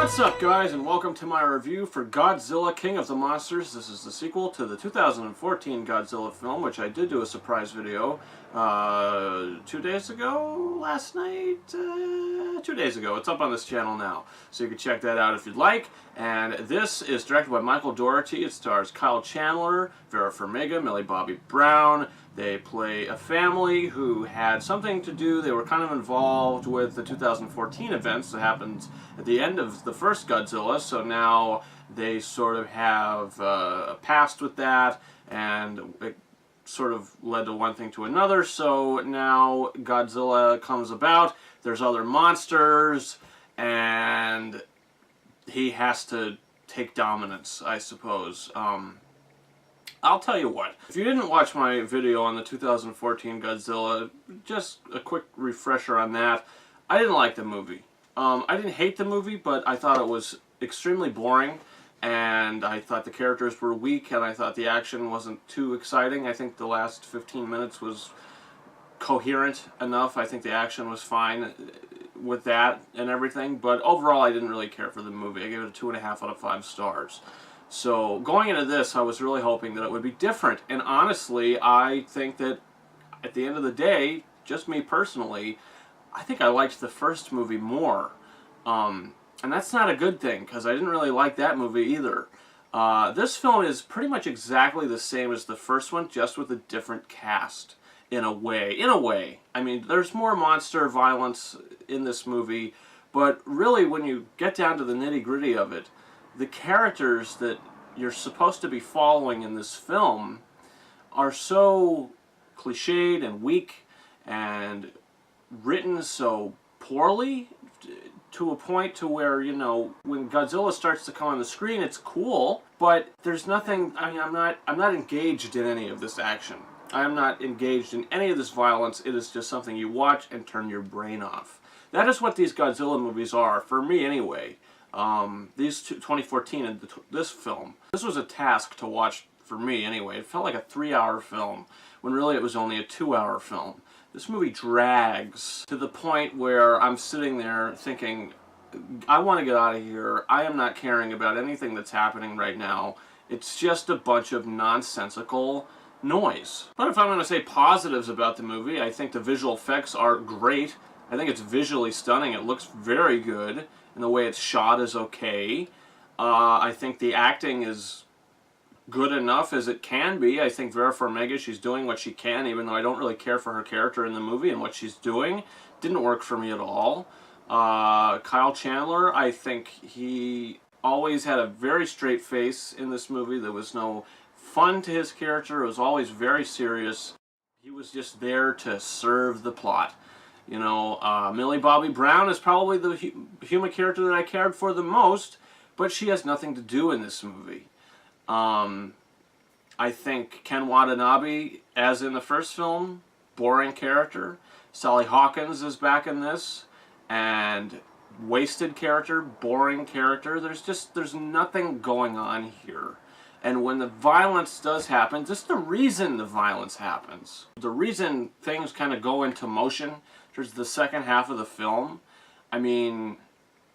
What's up, guys, and welcome to my review for Godzilla King of the Monsters. This is the sequel to the 2014 Godzilla film, which I did do a surprise video 2 days ago, last night, 2 days ago. It's up on this channel now, so you can check that out if you'd like. And this is directed by Michael Dougherty. It stars Kyle Chandler, Vera Farmiga, Millie Bobby Brown. They play a family who had something to do. They were kind of involved with the 2014 events that happened at the end of the first Godzilla, so now they sort of have a past with that, and it sort of led to one thing to another. So now Godzilla comes about, there's other monsters, and he has to take dominance, I suppose. I'll tell you what, if you didn't watch my video on the 2014 Godzilla, just a quick refresher on that. I didn't like the movie. I didn't hate the movie, but I thought it was extremely boring, and I thought the characters were weak, and I thought the action wasn't too exciting. I think the last 15 minutes was coherent enough. I think the action was fine with that and everything, but overall I didn't really care for the movie. I gave it a 2.5 out of 5 stars. So going into this, I was really hoping that it would be different, and honestly, I think that at the end of the day, just me personally, I think I liked the first movie more. And that's not a good thing, because I didn't really like that movie either. This film is pretty much exactly the same as the first one, just with a different cast, in a way. I mean, there's more monster violence in this movie, but really when you get down to the nitty-gritty of it, the characters that you're supposed to be following in this film are so cliched and weak and written so poorly to a point to where, you know, when Godzilla starts to come on the screen, it's cool, but there's nothing. I mean, I'm not engaged in any of this action. I am not engaged in any of this violence. It is just something you watch and turn your brain off. That is what these Godzilla movies are, for me anyway. These 2014 and this film, this was a task to watch for me anyway. It felt like a 3-hour film when really it was only a 2-hour film. This movie drags to the point where I'm sitting there thinking, I want to get out of here. I am not caring about anything that's happening right now. It's just a bunch of nonsensical noise. But if I'm going to say positives about the movie, I think the visual effects are great. I think it's visually stunning. It looks very good. And the way it's shot is okay. I think the acting is good enough as it can be. I think Vera Farmiga, she's doing what she can, even though I don't really care for her character in the movie and what she's doing. Didn't work for me at all. Kyle Chandler, I think he always had a very straight face in this movie. There was no fun to his character. It was always very serious. He was just there to serve the plot. You know, Millie Bobby Brown is probably the human character that I cared for the most, but she has nothing to do in this movie. I think Ken Watanabe, as in the first film, boring character. Sally Hawkins is back in this, and wasted character, boring character. There's nothing going on here. And when the violence does happen, just the reason the violence happens, the reason things kind of go into motion towards the second half of the film, I mean,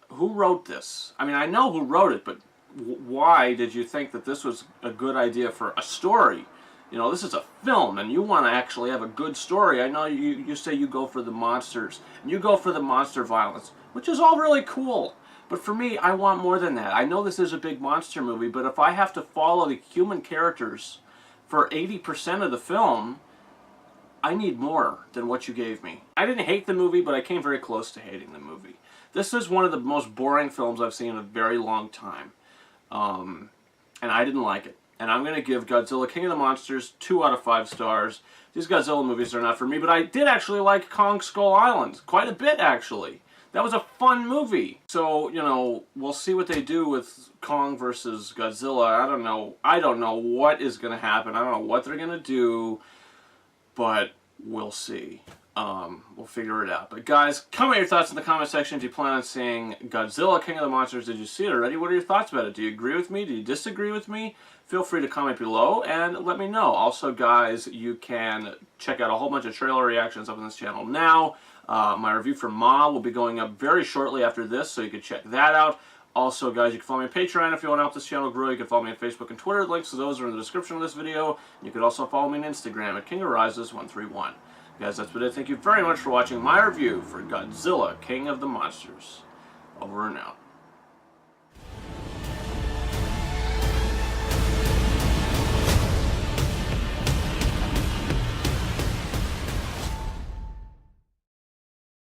who wrote this? I mean, I know who wrote it, but why did you think that this was a good idea for a story? You know, this is a film, and you want to actually have a good story. I know you say you go for the monsters, and you go for the monster violence, which is all really cool. But for me, I want more than that. I know this is a big monster movie, but if I have to follow the human characters for 80% of the film, I need more than what you gave me. I didn't hate the movie, but I came very close to hating the movie. This is one of the most boring films I've seen in a very long time. And I didn't like it. And I'm going to give Godzilla King of the Monsters 2 out of 5 stars. These Godzilla movies are not for me, but I did actually like Kong Skull Island. Quite a bit, actually. That was a fun movie. So, you know, we'll see what they do with Kong versus Godzilla. I don't know what is going to happen. I don't know what they're going to do. But we'll see. We'll figure it out. But guys, comment your thoughts in the comment section. Do you plan on seeing Godzilla King of the Monsters? Did you see it already? What are your thoughts about it? Do you agree with me? Do you disagree with me? Feel free to comment below and let me know. Also, guys, you can check out a whole bunch of trailer reactions up on this channel now. My review for Ma will be going up very shortly after this, so you can check that out. Also, guys, you can follow me on Patreon if you want to help this channel grow. You can follow me on Facebook and Twitter. Links to those are in the description of this video. You can also follow me on Instagram at KingOfRises131. Guys, that's been it. Thank you very much for watching my review for Godzilla, King of the Monsters. Over and out.